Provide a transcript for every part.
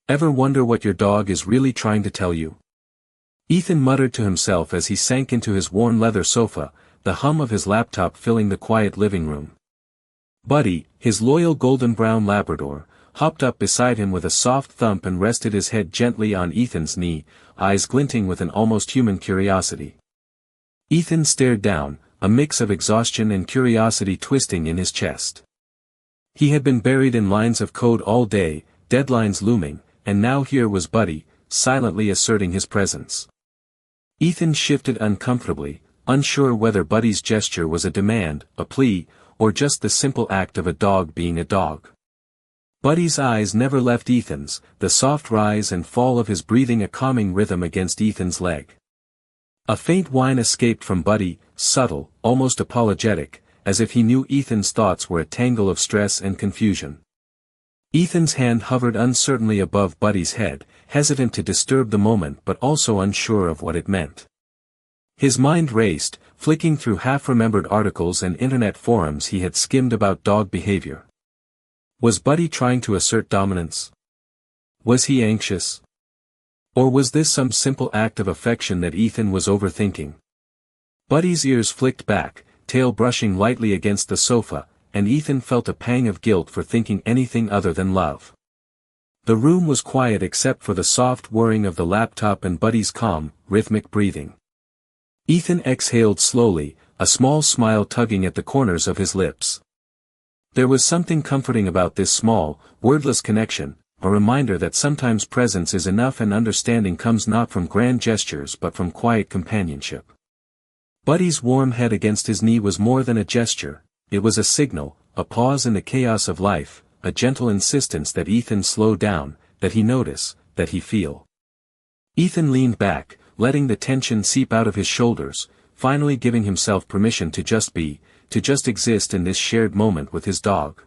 Ever wonder what your dog is really trying to tell you? Ethan muttered to himself as he sank into his worn leather sofa, the hum of his laptop filling the quiet living room. Buddy, his loyal golden-brown Labrador, hopped up beside him with a soft thump and rested his head gently on Ethan's knee, eyes glinting with an almost human curiosity. Ethan stared down, a mix of exhaustion and curiosity twisting in his chest. He had been buried in lines of code all day, deadlines looming, and now here was Buddy, silently asserting his presence. Ethan shifted uncomfortably, unsure whether Buddy's gesture was a demand, a plea, or just the simple act of a dog being a dog. Buddy's eyes never left Ethan's, the soft rise and fall of his breathing a calming rhythm against Ethan's leg. A faint whine escaped from Buddy, subtle, almost apologetic, as if he knew Ethan's thoughts were a tangle of stress and confusion. Ethan's hand hovered uncertainly above Buddy's head, hesitant to disturb the moment but also unsure of what it meant. His mind raced, flicking through half-remembered articles and internet forums he had skimmed about dog behavior. Was Buddy trying to assert dominance? Was he anxious? Or was this some simple act of affection that Ethan was overthinking? Buddy's ears flicked back, tail brushing lightly against the sofa, and Ethan felt a pang of guilt for thinking anything other than love. The room was quiet except for the soft whirring of the laptop and Buddy's calm, rhythmic breathing. Ethan exhaled slowly, a small smile tugging at the corners of his lips. There was something comforting about this small, wordless connection, a reminder that sometimes presence is enough and understanding comes not from grand gestures but from quiet companionship. Buddy's warm head against his knee was more than a gesture, it was a signal, a pause in the chaos of life, a gentle insistence that Ethan slow down, that he notice, that he feel. Ethan leaned back, letting the tension seep out of his shoulders, finally giving himself permission to just be, to just exist in this shared moment with his dog.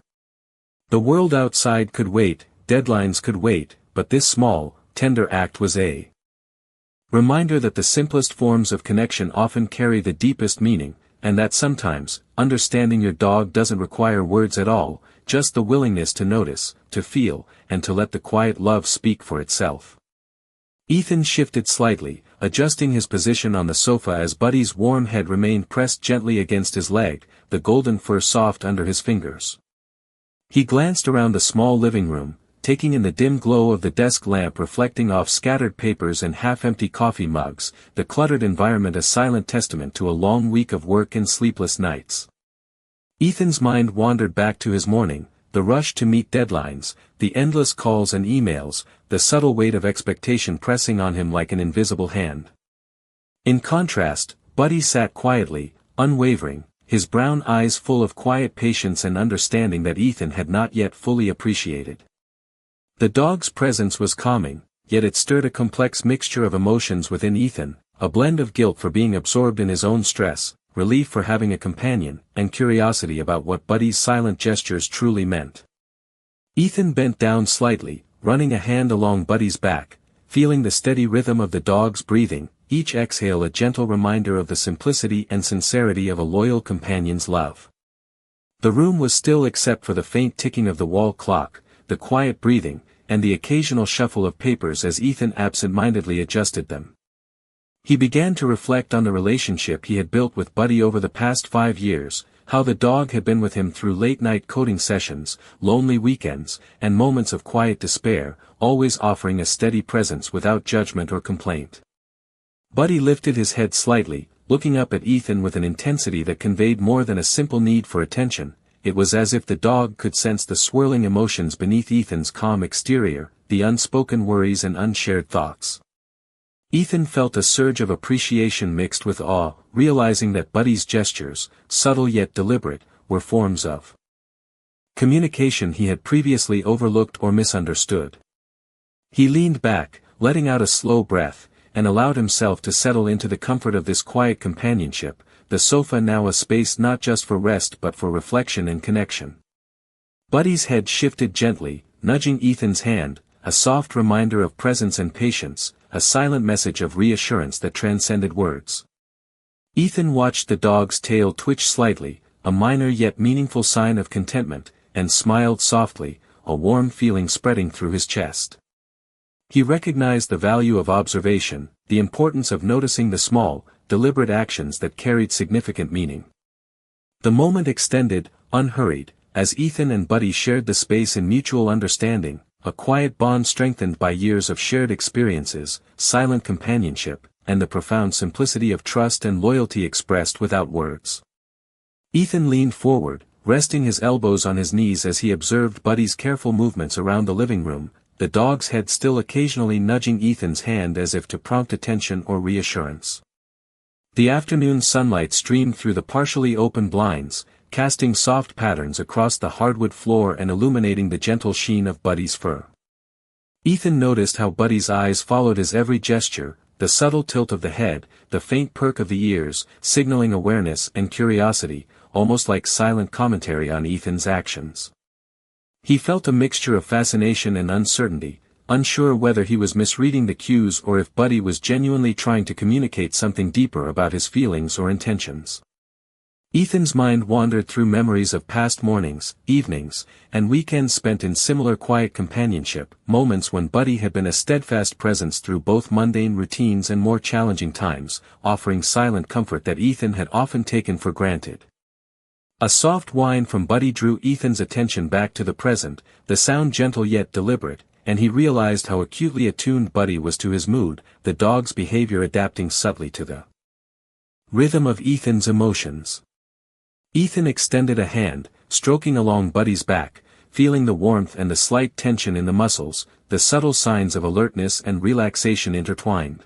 The world outside could wait, deadlines could wait, but this small, tender act was a reminder that the simplest forms of connection often carry the deepest meaning, and that sometimes, understanding your dog doesn't require words at all, just the willingness to notice, to feel, and to let the quiet love speak for itself. Ethan shifted slightly, adjusting his position on the sofa as Buddy's warm head remained pressed gently against his leg, the golden fur soft under his fingers. He glanced around the small living room, taking in the dim glow of the desk lamp reflecting off scattered papers and half-empty coffee mugs, the cluttered environment a silent testament to a long week of work and sleepless nights. Ethan's mind wandered back to his morning, the rush to meet deadlines, the endless calls and emails, the subtle weight of expectation pressing on him like an invisible hand. In contrast, Buddy sat quietly, unwavering, his brown eyes full of quiet patience and understanding that Ethan had not yet fully appreciated. The dog's presence was calming, yet it stirred a complex mixture of emotions within Ethan, a blend of guilt for being absorbed in his own stress, relief for having a companion, and curiosity about what Buddy's silent gestures truly meant. Ethan bent down slightly, running a hand along Buddy's back, feeling the steady rhythm of the dog's breathing, each exhale a gentle reminder of the simplicity and sincerity of a loyal companion's love. The room was still except for the faint ticking of the wall clock, the quiet breathing, and the occasional shuffle of papers as Ethan absent-mindedly adjusted them. He began to reflect on the relationship he had built with Buddy over the past 5 years, how the dog had been with him through late-night coding sessions, lonely weekends, and moments of quiet despair, always offering a steady presence without judgment or complaint. Buddy lifted his head slightly, looking up at Ethan with an intensity that conveyed more than a simple need for attention. It was as if the dog could sense the swirling emotions beneath Ethan's calm exterior, the unspoken worries and unshared thoughts. Ethan felt a surge of appreciation mixed with awe, realizing that Buddy's gestures, subtle yet deliberate, were forms of communication he had previously overlooked or misunderstood. He leaned back, letting out a slow breath, and allowed himself to settle into the comfort of this quiet companionship, the sofa now a space not just for rest but for reflection and connection. Buddy's head shifted gently, nudging Ethan's hand, a soft reminder of presence and patience, a silent message of reassurance that transcended words. Ethan watched the dog's tail twitch slightly, a minor yet meaningful sign of contentment, and smiled softly, a warm feeling spreading through his chest. He recognized the value of observation, the importance of noticing the small, deliberate actions that carried significant meaning. The moment extended, unhurried, as Ethan and Buddy shared the space in mutual understanding, a quiet bond strengthened by years of shared experiences, silent companionship, and the profound simplicity of trust and loyalty expressed without words. Ethan leaned forward, resting his elbows on his knees as he observed Buddy's careful movements around the living room, the dog's head still occasionally nudging Ethan's hand as if to prompt attention or reassurance. The afternoon sunlight streamed through the partially open blinds, casting soft patterns across the hardwood floor and illuminating the gentle sheen of Buddy's fur. Ethan noticed how Buddy's eyes followed his every gesture, the subtle tilt of the head, the faint perk of the ears, signaling awareness and curiosity, almost like silent commentary on Ethan's actions. He felt a mixture of fascination and uncertainty, unsure whether he was misreading the cues or if Buddy was genuinely trying to communicate something deeper about his feelings or intentions. Ethan's mind wandered through memories of past mornings, evenings, and weekends spent in similar quiet companionship, moments when Buddy had been a steadfast presence through both mundane routines and more challenging times, offering silent comfort that Ethan had often taken for granted. A soft whine from Buddy drew Ethan's attention back to the present, the sound gentle yet deliberate, and he realized how acutely attuned Buddy was to his mood, the dog's behavior adapting subtly to the rhythm of Ethan's emotions. Ethan extended a hand, stroking along Buddy's back, feeling the warmth and the slight tension in the muscles, the subtle signs of alertness and relaxation intertwined.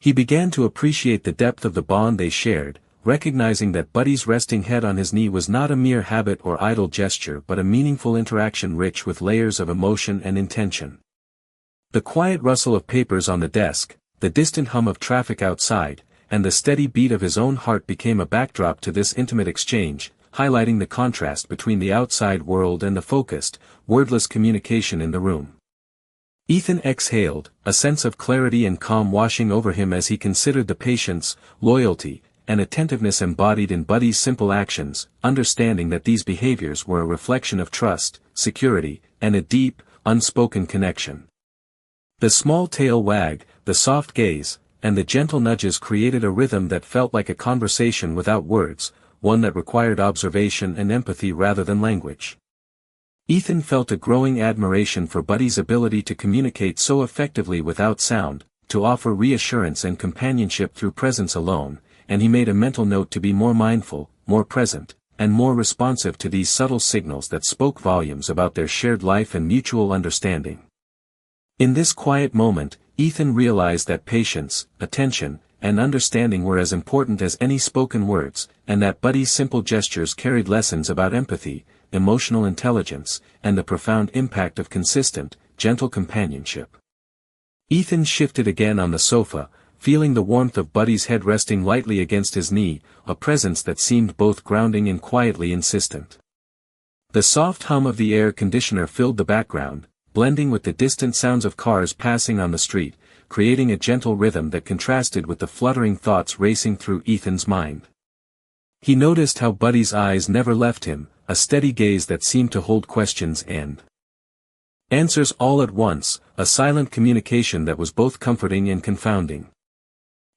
He began to appreciate the depth of the bond they shared, recognizing that Buddy's resting head on his knee was not a mere habit or idle gesture but a meaningful interaction rich with layers of emotion and intention. The quiet rustle of papers on the desk, the distant hum of traffic outside, and the steady beat of his own heart became a backdrop to this intimate exchange, highlighting the contrast between the outside world and the focused, wordless communication in the room. Ethan exhaled, a sense of clarity and calm washing over him as he considered the patience, loyalty, and attentiveness embodied in Buddy's simple actions, understanding that these behaviors were a reflection of trust, security, and a deep, unspoken connection. The small tail wag, the soft gaze, and the gentle nudges created a rhythm that felt like a conversation without words, one that required observation and empathy rather than language. Ethan felt a growing admiration for Buddy's ability to communicate so effectively without sound, to offer reassurance and companionship through presence alone, and he made a mental note to be more mindful, more present, and more responsive to these subtle signals that spoke volumes about their shared life and mutual understanding. In this quiet moment, Ethan realized that patience, attention, and understanding were as important as any spoken words, and that Buddy's simple gestures carried lessons about empathy, emotional intelligence, and the profound impact of consistent, gentle companionship. Ethan shifted again on the sofa, feeling the warmth of Buddy's head resting lightly against his knee, a presence that seemed both grounding and quietly insistent. The soft hum of the air conditioner filled the background, blending with the distant sounds of cars passing on the street, creating a gentle rhythm that contrasted with the fluttering thoughts racing through Ethan's mind. He noticed how Buddy's eyes never left him, a steady gaze that seemed to hold questions and answers all at once, a silent communication that was both comforting and confounding.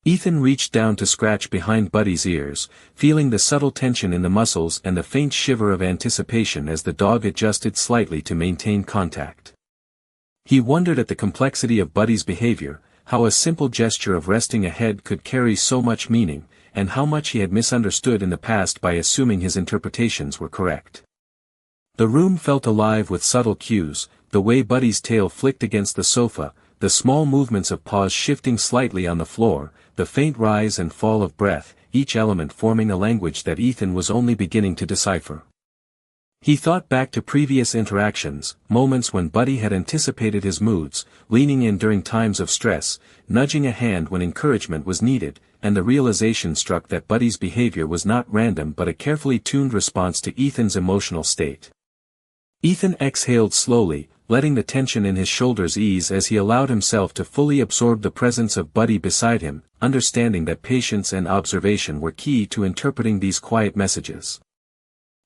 Ethan reached down to scratch behind Buddy's ears, feeling the subtle tension in the muscles and the faint shiver of anticipation as the dog adjusted slightly to maintain contact. He wondered at the complexity of Buddy's behavior, how a simple gesture of resting a head could carry so much meaning, and how much he had misunderstood in the past by assuming his interpretations were correct. The room felt alive with subtle cues, the way Buddy's tail flicked against the sofa, the small movements of paws shifting slightly on the floor, the faint rise and fall of breath, each element forming a language that Ethan was only beginning to decipher. He thought back to previous interactions, moments when Buddy had anticipated his moods, leaning in during times of stress, nudging a hand when encouragement was needed, and the realization struck that Buddy's behavior was not random but a carefully tuned response to Ethan's emotional state. Ethan exhaled slowly, letting the tension in his shoulders ease as he allowed himself to fully absorb the presence of Buddy beside him, understanding that patience and observation were key to interpreting these quiet messages.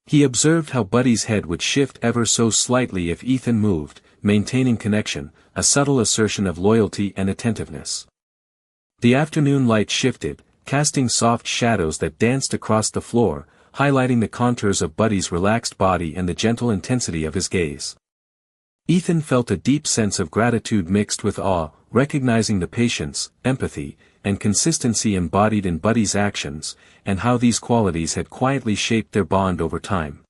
He observed how Buddy's head would shift ever so slightly if Ethan moved, maintaining connection, a subtle assertion of loyalty and attentiveness. The afternoon light shifted, casting soft shadows that danced across the floor, highlighting the contours of Buddy's relaxed body and the gentle intensity of his gaze. Ethan felt a deep sense of gratitude mixed with awe, recognizing the patience, empathy, and consistency embodied in Buddy's actions, and how these qualities had quietly shaped their bond over time.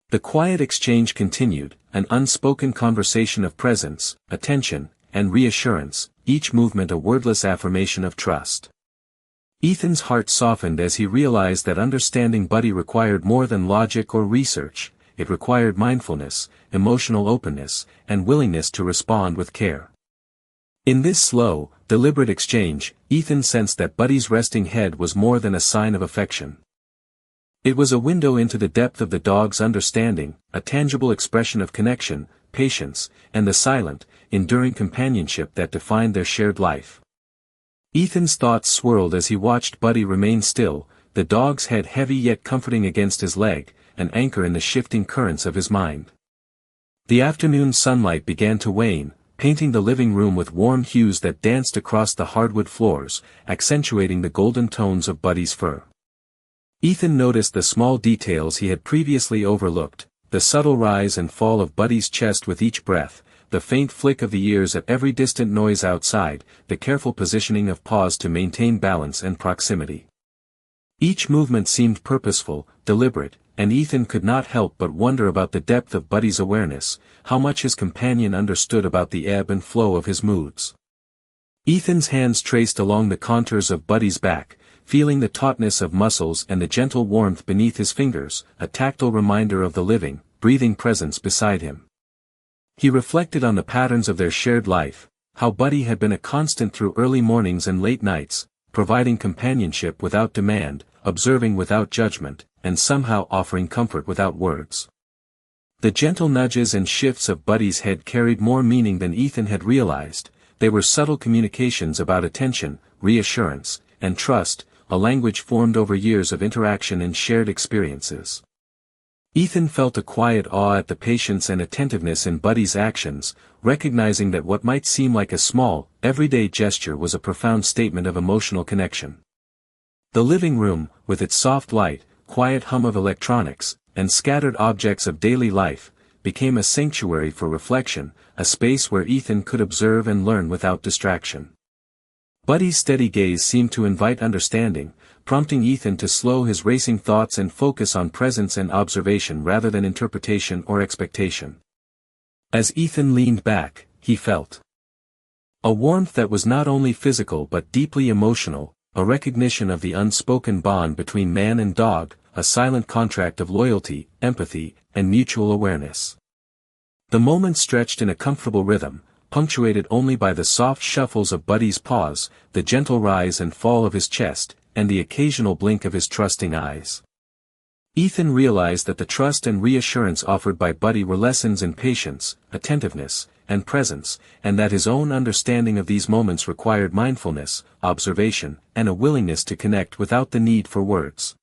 The quiet exchange continued, an unspoken conversation of presence, attention, and reassurance, each movement a wordless affirmation of trust. Ethan's heart softened as he realized that understanding Buddy required more than logic or research. It required mindfulness, emotional openness, and willingness to respond with care. In this slow, deliberate exchange, Ethan sensed that Buddy's resting head was more than a sign of affection. It was a window into the depth of the dog's understanding, a tangible expression of connection, patience, and the silent, enduring companionship that defined their shared life. Ethan's thoughts swirled as he watched Buddy remain still, the dog's head heavy yet comforting against his leg, an anchor in the shifting currents of his mind. The afternoon sunlight began to wane, painting the living room with warm hues that danced across the hardwood floors, accentuating the golden tones of Buddy's fur. Ethan noticed the small details he had previously overlooked, the subtle rise and fall of Buddy's chest with each breath, the faint flick of the ears at every distant noise outside, the careful positioning of paws to maintain balance and proximity. Each movement seemed purposeful, deliberate, and Ethan could not help but wonder about the depth of Buddy's awareness, how much his companion understood about the ebb and flow of his moods. Ethan's hands traced along the contours of Buddy's back, feeling the tautness of muscles and the gentle warmth beneath his fingers, a tactile reminder of the living, breathing presence beside him. He reflected on the patterns of their shared life, how Buddy had been a constant through early mornings and late nights, providing companionship without demand, observing without judgment, and somehow offering comfort without words. The gentle nudges and shifts of Buddy's head carried more meaning than Ethan had realized. They were subtle communications about attention, reassurance, and trust, a language formed over years of interaction and shared experiences. Ethan felt a quiet awe at the patience and attentiveness in Buddy's actions, recognizing that what might seem like a small, everyday gesture was a profound statement of emotional connection. The living room, with its soft light, quiet hum of electronics, and scattered objects of daily life, became a sanctuary for reflection, a space where Ethan could observe and learn without distraction. Buddy's steady gaze seemed to invite understanding, prompting Ethan to slow his racing thoughts and focus on presence and observation rather than interpretation or expectation. As Ethan leaned back, he felt a warmth that was not only physical but deeply emotional, a recognition of the unspoken bond between man and dog, a silent contract of loyalty, empathy, and mutual awareness. The moment stretched in a comfortable rhythm, punctuated only by the soft shuffles of Buddy's paws, the gentle rise and fall of his chest, and the occasional blink of his trusting eyes. Ethan realized that the trust and reassurance offered by Buddy were lessons in patience, attentiveness, and presence, and that his own understanding of these moments required mindfulness, observation, and a willingness to connect without the need for words.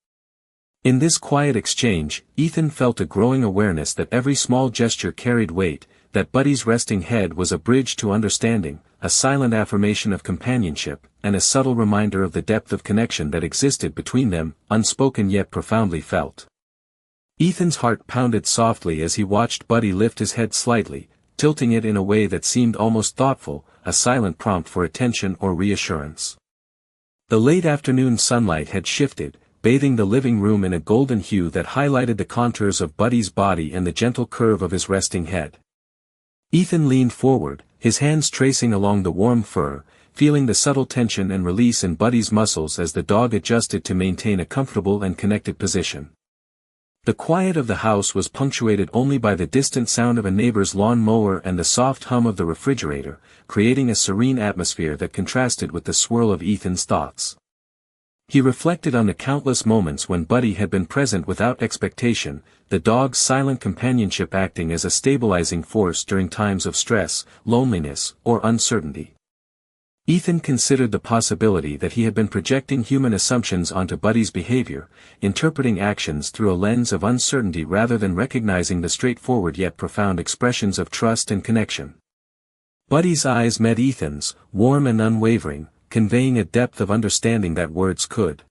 In this quiet exchange, Ethan felt a growing awareness that every small gesture carried weight, that Buddy's resting head was a bridge to understanding, a silent affirmation of companionship, and a subtle reminder of the depth of connection that existed between them, unspoken yet profoundly felt. Ethan's heart pounded softly as he watched Buddy lift his head slightly, tilting it in a way that seemed almost thoughtful, a silent prompt for attention or reassurance. The late afternoon sunlight had shifted, bathing the living room in a golden hue that highlighted the contours of Buddy's body and the gentle curve of his resting head. Ethan leaned forward, his hands tracing along the warm fur, feeling the subtle tension and release in Buddy's muscles as the dog adjusted to maintain a comfortable and connected position. The quiet of the house was punctuated only by the distant sound of a neighbor's lawn mower and the soft hum of the refrigerator, creating a serene atmosphere that contrasted with the swirl of Ethan's thoughts. He reflected on the countless moments when Buddy had been present without expectation, the dog's silent companionship acting as a stabilizing force during times of stress, loneliness, or uncertainty. Ethan considered the possibility that he had been projecting human assumptions onto Buddy's behavior, interpreting actions through a lens of uncertainty rather than recognizing the straightforward yet profound expressions of trust and connection. Buddy's eyes met Ethan's, warm and unwavering, conveying a depth of understanding that words could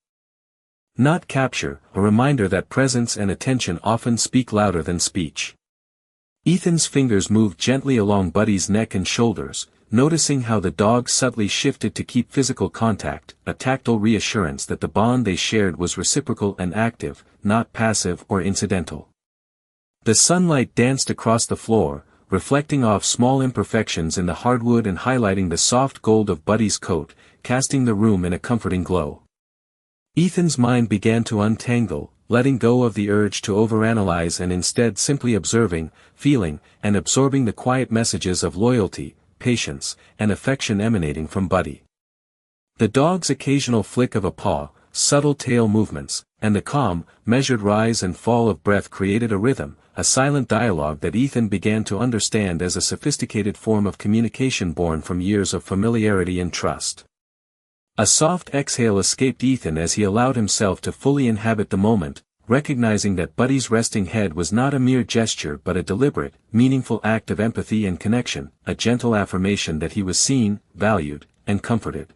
not capture, a reminder that presence and attention often speak louder than speech. Ethan's fingers moved gently along Buddy's neck and shoulders, noticing how the dog subtly shifted to keep physical contact, a tactile reassurance that the bond they shared was reciprocal and active, not passive or incidental. The sunlight danced across the floor, reflecting off small imperfections in the hardwood and highlighting the soft gold of Buddy's coat, casting the room in a comforting glow. Ethan's mind began to untangle, letting go of the urge to overanalyze and instead simply observing, feeling, and absorbing the quiet messages of loyalty, patience, and affection emanating from Buddy. The dog's occasional flick of a paw, subtle tail movements, and the calm, measured rise and fall of breath created a rhythm, a silent dialogue that Ethan began to understand as a sophisticated form of communication born from years of familiarity and trust. A soft exhale escaped Ethan as he allowed himself to fully inhabit the moment, recognizing that Buddy's resting head was not a mere gesture but a deliberate, meaningful act of empathy and connection, a gentle affirmation that he was seen, valued, and comforted.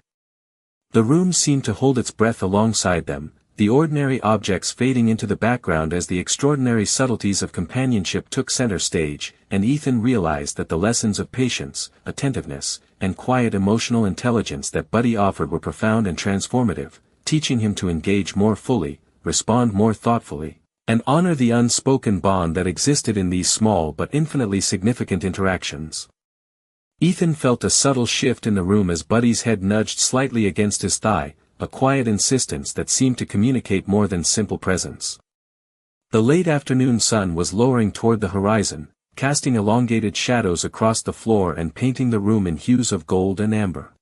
The room seemed to hold its breath alongside them, the ordinary objects fading into the background as the extraordinary subtleties of companionship took center stage, and Ethan realized that the lessons of patience, attentiveness, and quiet emotional intelligence that Buddy offered were profound and transformative, teaching him to engage more fully, respond more thoughtfully, and honor the unspoken bond that existed in these small but infinitely significant interactions. Ethan felt a subtle shift in the room as Buddy's head nudged slightly against his thigh, a quiet insistence that seemed to communicate more than simple presence. The late afternoon sun was lowering toward the horizon, casting elongated shadows across the floor and painting the room in hues of gold and amber.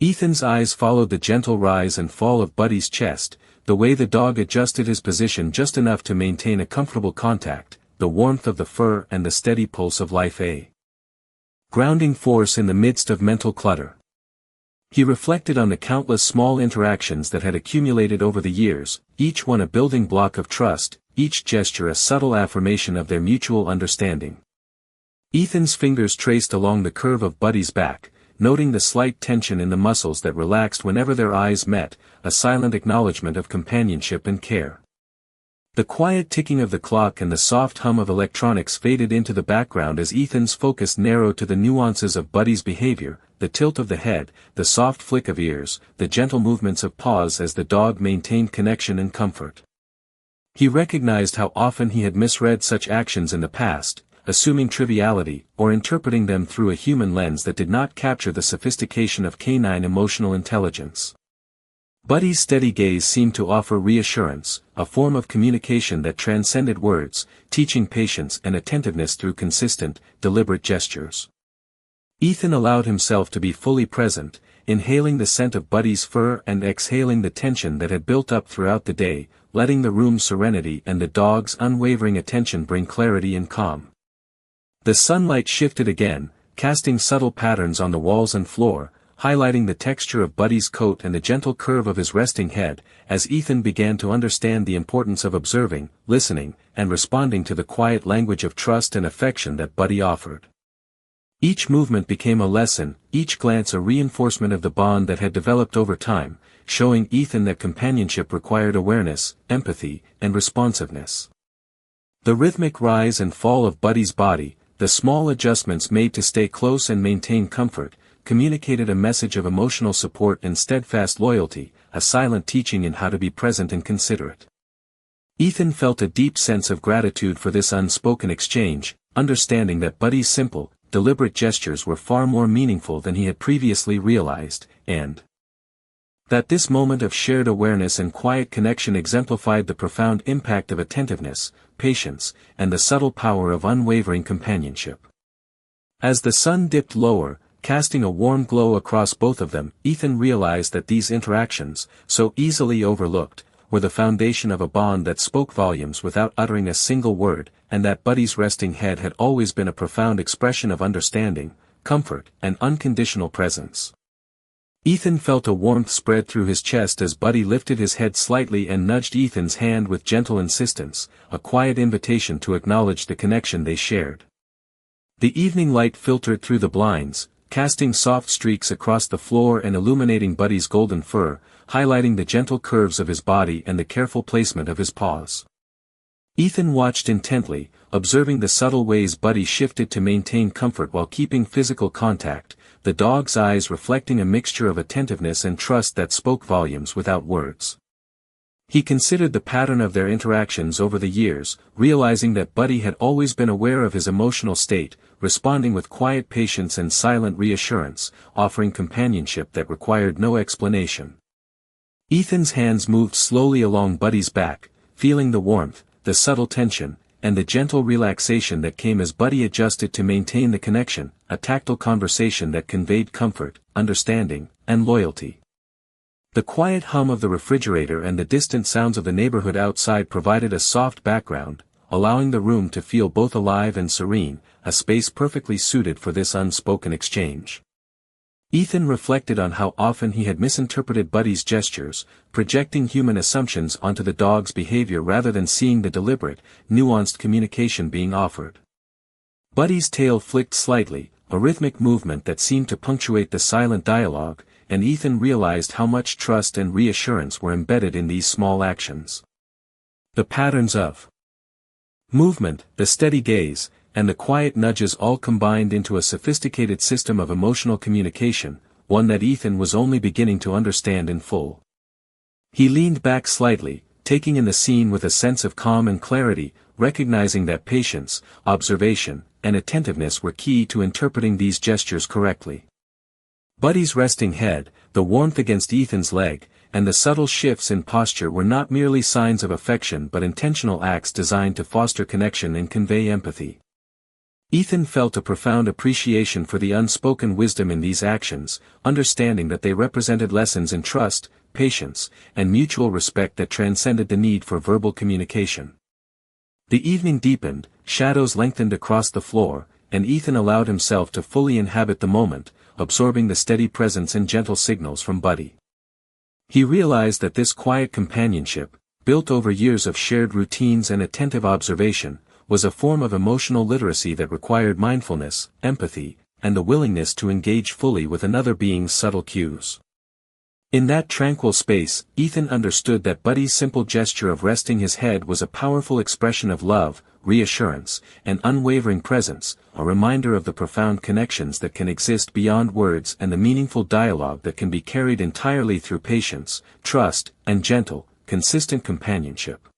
Ethan's eyes followed the gentle rise and fall of Buddy's chest, the way the dog adjusted his position just enough to maintain a comfortable contact, the warmth of the fur and the steady pulse of life a grounding force in the midst of mental clutter. He reflected on the countless small interactions that had accumulated over the years, each one a building block of trust, each gesture a subtle affirmation of their mutual understanding. Ethan's fingers traced along the curve of Buddy's back, noting the slight tension in the muscles that relaxed whenever their eyes met, a silent acknowledgement of companionship and care. The quiet ticking of the clock and the soft hum of electronics faded into the background as Ethan's focus narrowed to the nuances of Buddy's behavior, the tilt of the head, the soft flick of ears, the gentle movements of paws as the dog maintained connection and comfort. He recognized how often he had misread such actions in the past, assuming triviality, or interpreting them through a human lens that did not capture the sophistication of canine emotional intelligence. Buddy's steady gaze seemed to offer reassurance, a form of communication that transcended words, teaching patience and attentiveness through consistent, deliberate gestures. Ethan allowed himself to be fully present, inhaling the scent of Buddy's fur and exhaling the tension that had built up throughout the day, letting the room's serenity and the dog's unwavering attention bring clarity and calm. The sunlight shifted again, casting subtle patterns on the walls and floor, highlighting the texture of Buddy's coat and the gentle curve of his resting head, as Ethan began to understand the importance of observing, listening, and responding to the quiet language of trust and affection that Buddy offered. Each movement became a lesson, each glance a reinforcement of the bond that had developed over time, showing Ethan that companionship required awareness, empathy, and responsiveness. The rhythmic rise and fall of Buddy's body, the small adjustments made to stay close and maintain comfort, communicated a message of emotional support and steadfast loyalty, a silent teaching in how to be present and considerate. Ethan felt a deep sense of gratitude for this unspoken exchange, understanding that Buddy's simple, deliberate gestures were far more meaningful than he had previously realized, and that this moment of shared awareness and quiet connection exemplified the profound impact of attentiveness, patience, and the subtle power of unwavering companionship. As the sun dipped lower, casting a warm glow across both of them, Ethan realized that these interactions, so easily overlooked, were the foundation of a bond that spoke volumes without uttering a single word, and that Buddy's resting head had always been a profound expression of understanding, comfort, and unconditional presence. Ethan felt a warmth spread through his chest as Buddy lifted his head slightly and nudged Ethan's hand with gentle insistence, a quiet invitation to acknowledge the connection they shared. The evening light filtered through the blinds, casting soft streaks across the floor and illuminating Buddy's golden fur, highlighting the gentle curves of his body and the careful placement of his paws. Ethan watched intently, observing the subtle ways Buddy shifted to maintain comfort while keeping physical contact, the dog's eyes reflecting a mixture of attentiveness and trust that spoke volumes without words. He considered the pattern of their interactions over the years, realizing that Buddy had always been aware of his emotional state, responding with quiet patience and silent reassurance, offering companionship that required no explanation. Ethan's hands moved slowly along Buddy's back, feeling the warmth, the subtle tension, and the gentle relaxation that came as Buddy adjusted to maintain the connection, a tactile conversation that conveyed comfort, understanding, and loyalty. The quiet hum of the refrigerator and the distant sounds of the neighborhood outside provided a soft background, allowing the room to feel both alive and serene, a space perfectly suited for this unspoken exchange. Ethan reflected on how often he had misinterpreted Buddy's gestures, projecting human assumptions onto the dog's behavior rather than seeing the deliberate, nuanced communication being offered. Buddy's tail flicked slightly, a rhythmic movement that seemed to punctuate the silent dialogue, and Ethan realized how much trust and reassurance were embedded in these small actions. The patterns of movement, the steady gaze, and the quiet nudges all combined into a sophisticated system of emotional communication, one that Ethan was only beginning to understand in full. He leaned back slightly, taking in the scene with a sense of calm and clarity, recognizing that patience, observation, and attentiveness were key to interpreting these gestures correctly. Buddy's resting head, the warmth against Ethan's leg, and the subtle shifts in posture were not merely signs of affection but intentional acts designed to foster connection and convey empathy. Ethan felt a profound appreciation for the unspoken wisdom in these actions, understanding that they represented lessons in trust, patience, and mutual respect that transcended the need for verbal communication. The evening deepened, shadows lengthened across the floor, and Ethan allowed himself to fully inhabit the moment, absorbing the steady presence and gentle signals from Buddy. He realized that this quiet companionship, built over years of shared routines and attentive observation, was a form of emotional literacy that required mindfulness, empathy, and the willingness to engage fully with another being's subtle cues. In that tranquil space, Ethan understood that Buddy's simple gesture of resting his head was a powerful expression of love, reassurance, and unwavering presence, a reminder of the profound connections that can exist beyond words and the meaningful dialogue that can be carried entirely through patience, trust, and gentle, consistent companionship.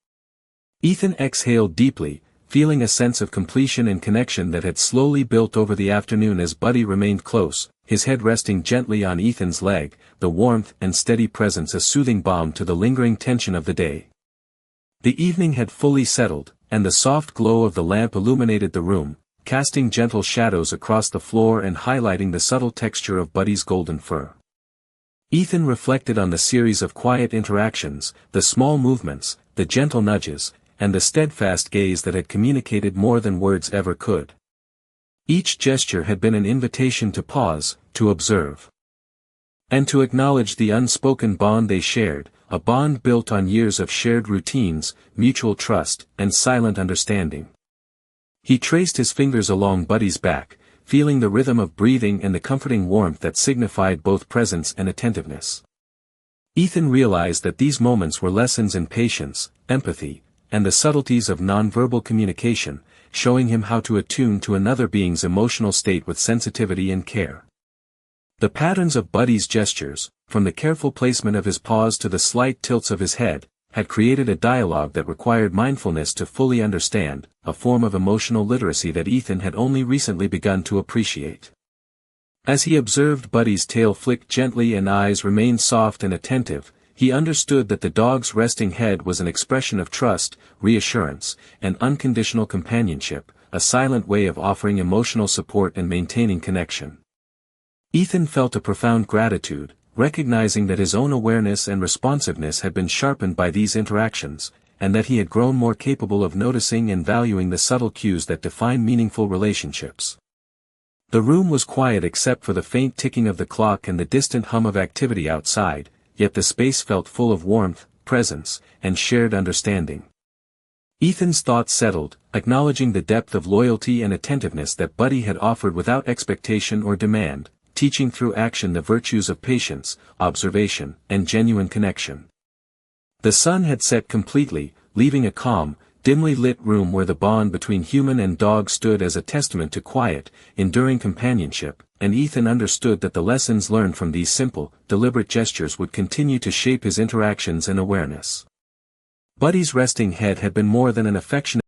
Ethan exhaled deeply, feeling a sense of completion and connection that had slowly built over the afternoon as Buddy remained close, his head resting gently on Ethan's leg, the warmth and steady presence a soothing balm to the lingering tension of the day. The evening had fully settled, and the soft glow of the lamp illuminated the room, casting gentle shadows across the floor and highlighting the subtle texture of Buddy's golden fur. Ethan reflected on the series of quiet interactions, the small movements, the gentle nudges, and the steadfast gaze that had communicated more than words ever could. Each gesture had been an invitation to pause, to observe, and to acknowledge the unspoken bond they shared, a bond built on years of shared routines, mutual trust, and silent understanding. He traced his fingers along Buddy's back, feeling the rhythm of breathing and the comforting warmth that signified both presence and attentiveness. Ethan realized that these moments were lessons in patience, empathy, and the subtleties of nonverbal communication, showing him how to attune to another being's emotional state with sensitivity and care. The patterns of Buddy's gestures, from the careful placement of his paws to the slight tilts of his head, had created a dialogue that required mindfulness to fully understand, a form of emotional literacy that Ethan had only recently begun to appreciate. As he observed Buddy's tail flick gently and eyes remain soft and attentive, he understood that the dog's resting head was an expression of trust, reassurance, and unconditional companionship, a silent way of offering emotional support and maintaining connection. Ethan felt a profound gratitude, recognizing that his own awareness and responsiveness had been sharpened by these interactions, and that he had grown more capable of noticing and valuing the subtle cues that define meaningful relationships. The room was quiet except for the faint ticking of the clock and the distant hum of activity outside, yet the space felt full of warmth, presence, and shared understanding. Ethan's thoughts settled, acknowledging the depth of loyalty and attentiveness that Buddy had offered without expectation or demand, teaching through action the virtues of patience, observation, and genuine connection. The sun had set completely, leaving a calm, dimly lit room where the bond between human and dog stood as a testament to quiet, enduring companionship, and Ethan understood that the lessons learned from these simple, deliberate gestures would continue to shape his interactions and awareness. Buddy's resting head had been more than an affectionate